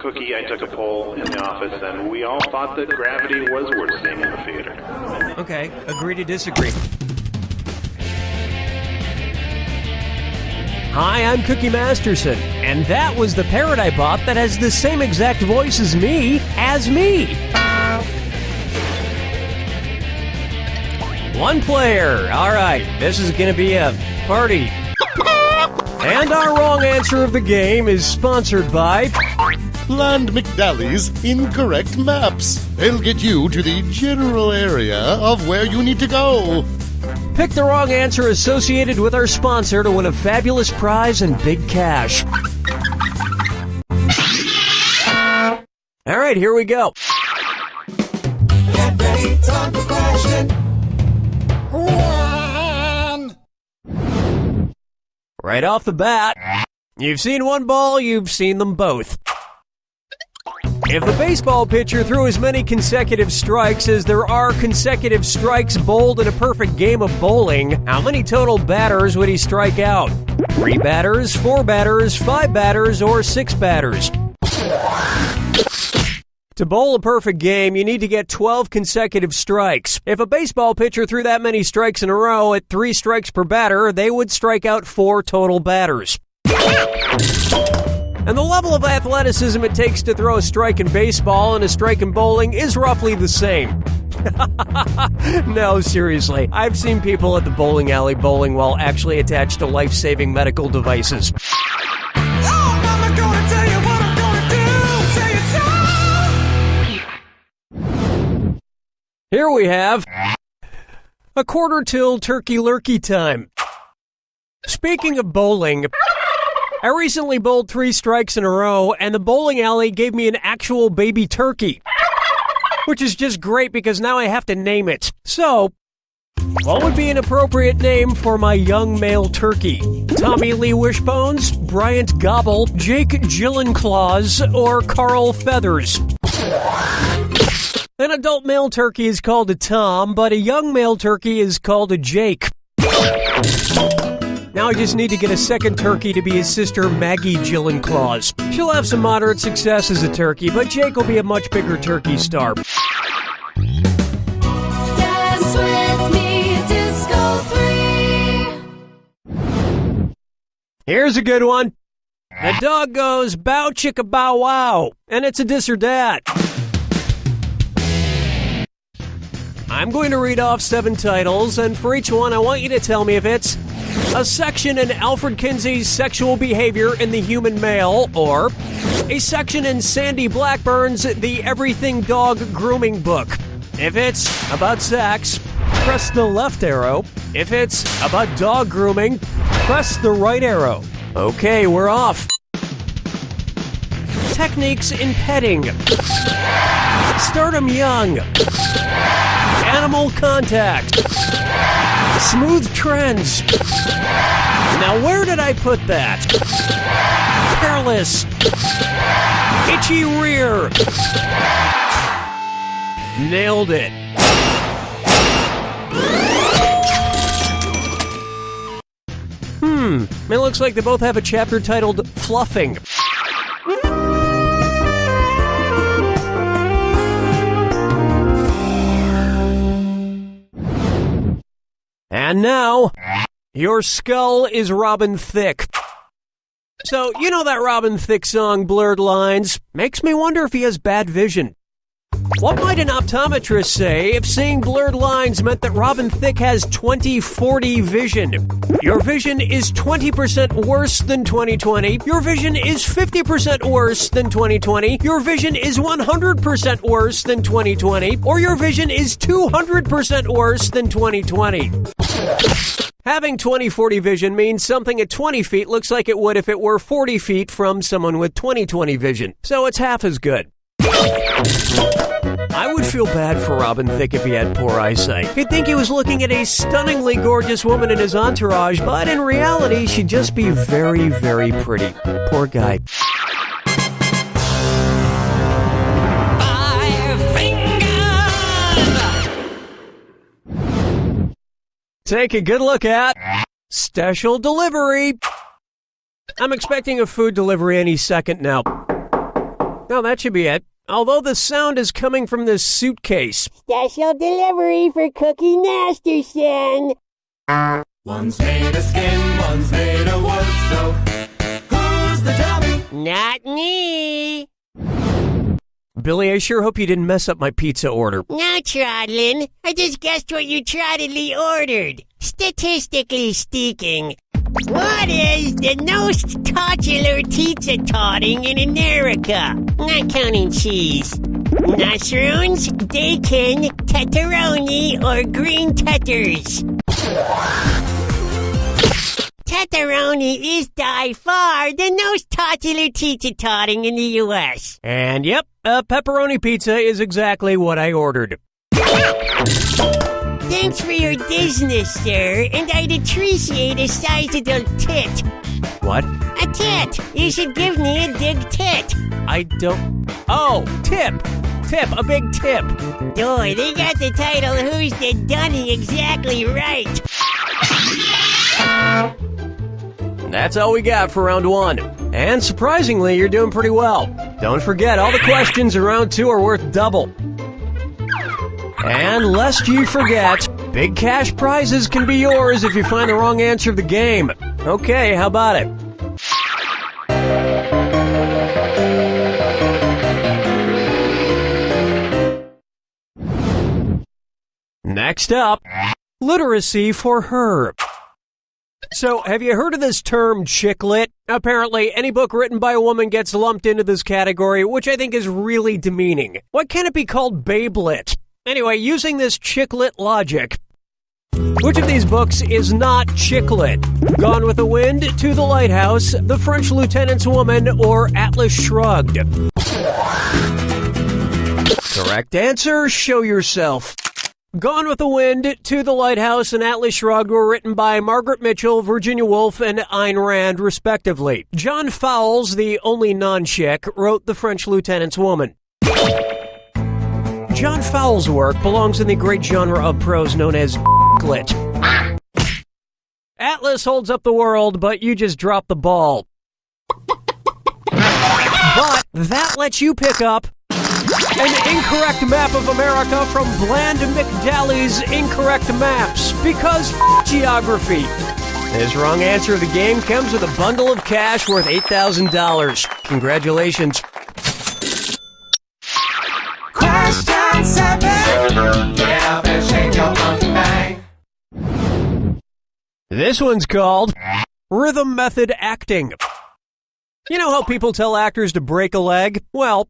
Cookie, I took a poll in the office, and we all thought that Gravity was worth seeing in the theater. Okay, agree to disagree. Hi, I'm Cookie Masterson, and that was the parrot I bought that has the same exact voice as me. One player. All right, this is going to be a party. And our wrong answer of the game is sponsored by Land McDally's Incorrect Maps. They'll get you to the general area of where you need to go. Pick the wrong answer associated with our sponsor to win a fabulous prize and big cash. All right, here we go. Get ready, time for question 1. Right off the bat, you've seen one ball, you've seen them both. If the baseball pitcher threw as many consecutive strikes as there are consecutive strikes bowled in a perfect game of bowling, how many total batters would he strike out? 3 batters, 4 batters, 5 batters, or 6 batters? To bowl a perfect game, you need to get 12 consecutive strikes. If a baseball pitcher threw that many strikes in a row at 3 strikes per batter, they would strike out 4 total batters. And the level of athleticism it takes to throw a strike in baseball and a strike in bowling is roughly the same. No, seriously. I've seen people at the bowling alley bowling while actually attached to life-saving medical devices. Oh, Mama, gonna tell you what I'm gonna do. Say it so. Here we have a quarter till turkey lurkey time. Speaking of bowling, I recently bowled 3 strikes in a row, and the bowling alley gave me an actual baby turkey. Which is just great because now I have to name it. So, what would be an appropriate name for my young male turkey? Tommy Lee Wishbones, Bryant Gobble, Jake Gillenclaws, or Carl Feathers? An adult male turkey is called a Tom, but a young male turkey is called a Jake. Now I just need to get a second turkey to be his sister Maggie Gillenclaws. She'll have some moderate success as a turkey, but Jake will be a much bigger turkey star. Dance with me, Disco 3. Here's a good one. The dog goes bow chicka bow wow, and it's a DisOrDat. I'm going to read off 7 titles, and for each one I want you to tell me if it's a section in Alfred Kinsey's Sexual Behavior in the Human Male, or a section in Sandy Blackburn's The Everything Dog Grooming Book. If it's about sex, press the left arrow. If it's about dog grooming, press the right arrow. Okay, we're off. Techniques in petting. Start 'em young. Animal contact. Smooth trends. Now where did I put that? Careless. Itchy rear. Nailed it. It looks like they both have a chapter titled Fluffing. And now, your skull is Robin Thicke. So, you know that Robin Thicke song, Blurred Lines? Makes me wonder if he has bad vision. What might an optometrist say if seeing blurred lines meant that Robin Thicke has 20/40 vision? Your vision is 20% worse than 20/20. Your vision is 50% worse than 20/20. Your vision is 100% worse than 20/20. Or your vision is 200% worse than 20/20. Having 20/40 vision means something at 20 feet looks like it would if it were 40 feet from someone with 20/20 vision. So it's half as good. I would feel bad for Robin Thicke if he had poor eyesight. He'd think he was looking at a stunningly gorgeous woman in his entourage, but in reality, she'd just be very, very pretty. Poor guy. 5 fingers. Take a good look at special delivery. I'm expecting a food delivery any second now. Oh, that should be it. Although the sound is coming from this suitcase. Special delivery for Cookie Masterson. One's made of skin, one's made of wood, so who's the dummy? Not me. Billy, I sure hope you didn't mess up my pizza order. No, Trottlin. I just guessed what you trottedly ordered. Statistically speaking, what is the most popular pizza topping in America? Not counting cheese. Mushrooms, bacon, pepperoni, or green peppers? Pepperoni is by far the most popular pizza topping in the U.S. And yep, a pepperoni pizza is exactly what I ordered. Thanks for your business, sir, and I'd appreciate a sizable tit. What? A tit! You should give me a big tit. I don't... Oh, tip! Tip, a big tip. Boy, they got the title Who's the Dunny exactly right. That's all we got for round one. And surprisingly, you're doing pretty well. Don't forget, all the questions in round two are worth double. And lest you forget, big cash prizes can be yours if you find the wrong answer of the game. Okay, how about it? Next up, literacy for her. So, have you heard of this term chicklit? Apparently, any book written by a woman gets lumped into this category, which I think is really demeaning. Why can't it be called babelit? Anyway, using this chicklit logic, which of these books is not chicklit? Gone with the Wind, To the Lighthouse, The French Lieutenant's Woman, or Atlas Shrugged? Correct answer, show yourself. Gone with the Wind, To the Lighthouse, and Atlas Shrugged were written by Margaret Mitchell, Virginia Woolf, and Ayn Rand, respectively. John Fowles, the only non-chick, wrote The French Lieutenant's Woman. John Fowles' work belongs in the great genre of prose known as lit. Atlas holds up the world, but you just dropped the ball. But that lets you pick up an incorrect map of America from Bland McDally's Incorrect Maps, because geography. His wrong answer of the game comes with a bundle of cash worth $8,000. Congratulations. Question 7. Yeah, better shake your monkey bang. This one's called Rhythm Method Acting. You know how people tell actors to break a leg? Well,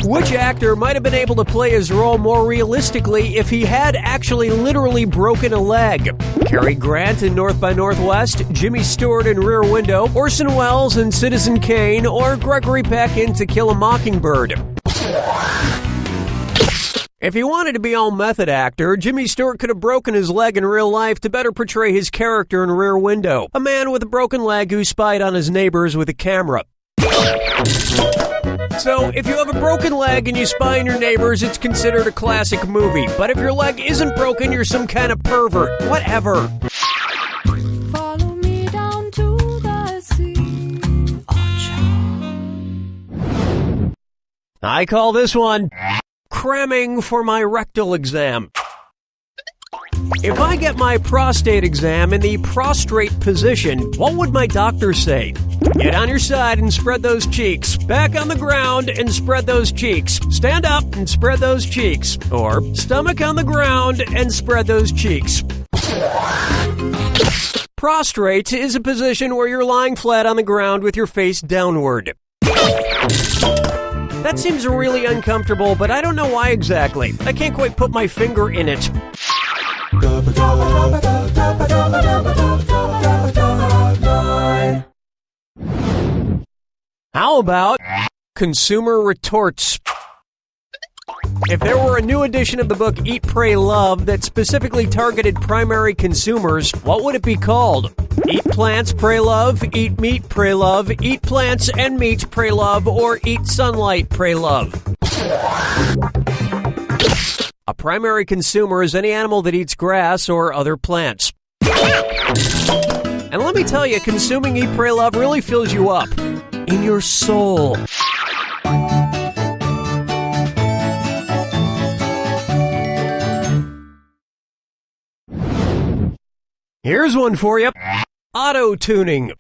which actor might have been able to play his role more realistically if he had actually literally broken a leg? Cary Grant in North by Northwest, Jimmy Stewart in Rear Window, Orson Welles in Citizen Kane, or Gregory Peck in To Kill a Mockingbird? If he wanted to be all method actor, Jimmy Stewart could have broken his leg in real life to better portray his character in Rear Window, a man with a broken leg who spied on his neighbors with a camera. So, if you have a broken leg and you spy on your neighbors, it's considered a classic movie. But if your leg isn't broken, you're some kind of pervert. Whatever. Follow me down to the sea. I call this one cramming for my rectal exam. If I get my prostate exam in the prostrate position, what would my doctor say? Get on your side and spread those cheeks. Back on the ground and spread those cheeks. Stand up and spread those cheeks. Or stomach on the ground and spread those cheeks. Prostrate is a position where you're lying flat on the ground with your face downward. That seems really uncomfortable, but I don't know why exactly. I can't quite put my finger in it. How about consumer retorts? If there were a new edition of the book Eat, Pray, Love that specifically targeted primary consumers, what would it be called? Eat plants, pray love, eat meat, pray love, eat plants and meat, pray love, or eat sunlight, pray love. A primary consumer is any animal that eats grass or other plants. And let me tell you, consuming Eat, Pray, Love really fills you up in your soul. Here's one for you. Auto-tuning.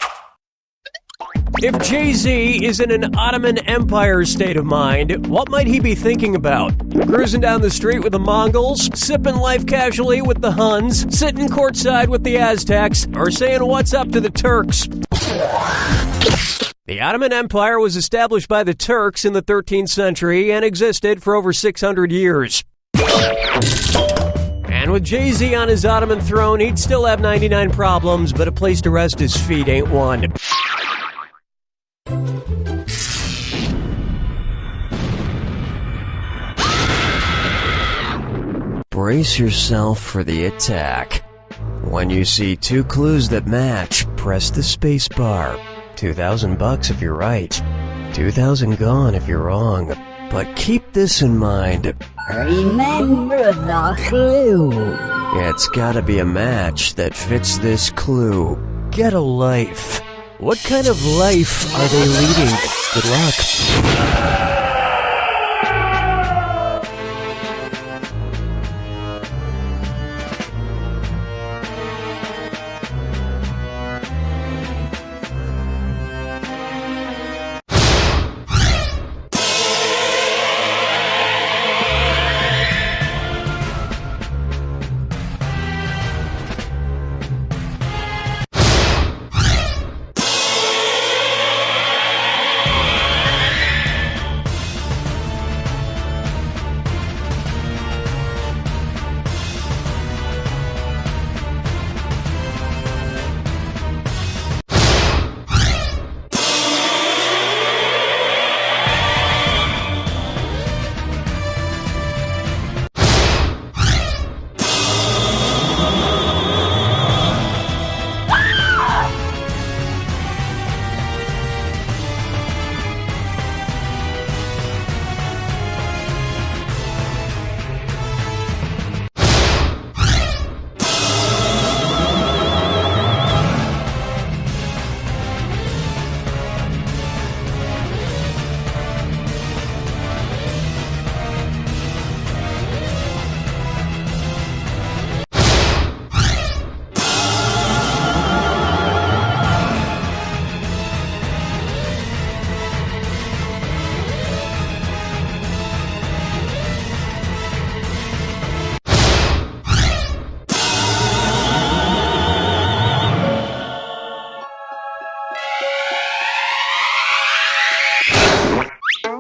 If Jay-Z is in an Ottoman Empire state of mind, what might he be thinking about? Cruising down the street with the Mongols, sipping life casually with the Huns, sitting courtside with the Aztecs, or saying what's up to the Turks? The Ottoman Empire was established by the Turks in the 13th century and existed for over 600 years. And with Jay-Z on his Ottoman throne, he'd still have 99 problems, but a place to rest his feet ain't one. Brace yourself for the attack. When you see two clues that match, press the space bar. $2,000 if you're right. $2,000 gone if you're wrong. But keep this in mind. Remember the clue. It's gotta be a match that fits this clue. Get a life. What kind of life are they leading? Good luck.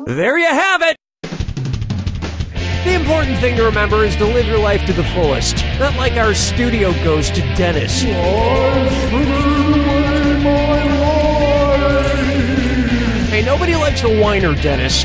There you have it! The important thing to remember is to live your life to the fullest. Not like our studio ghost, Dennis. Hey, nobody likes a whiner, Dennis.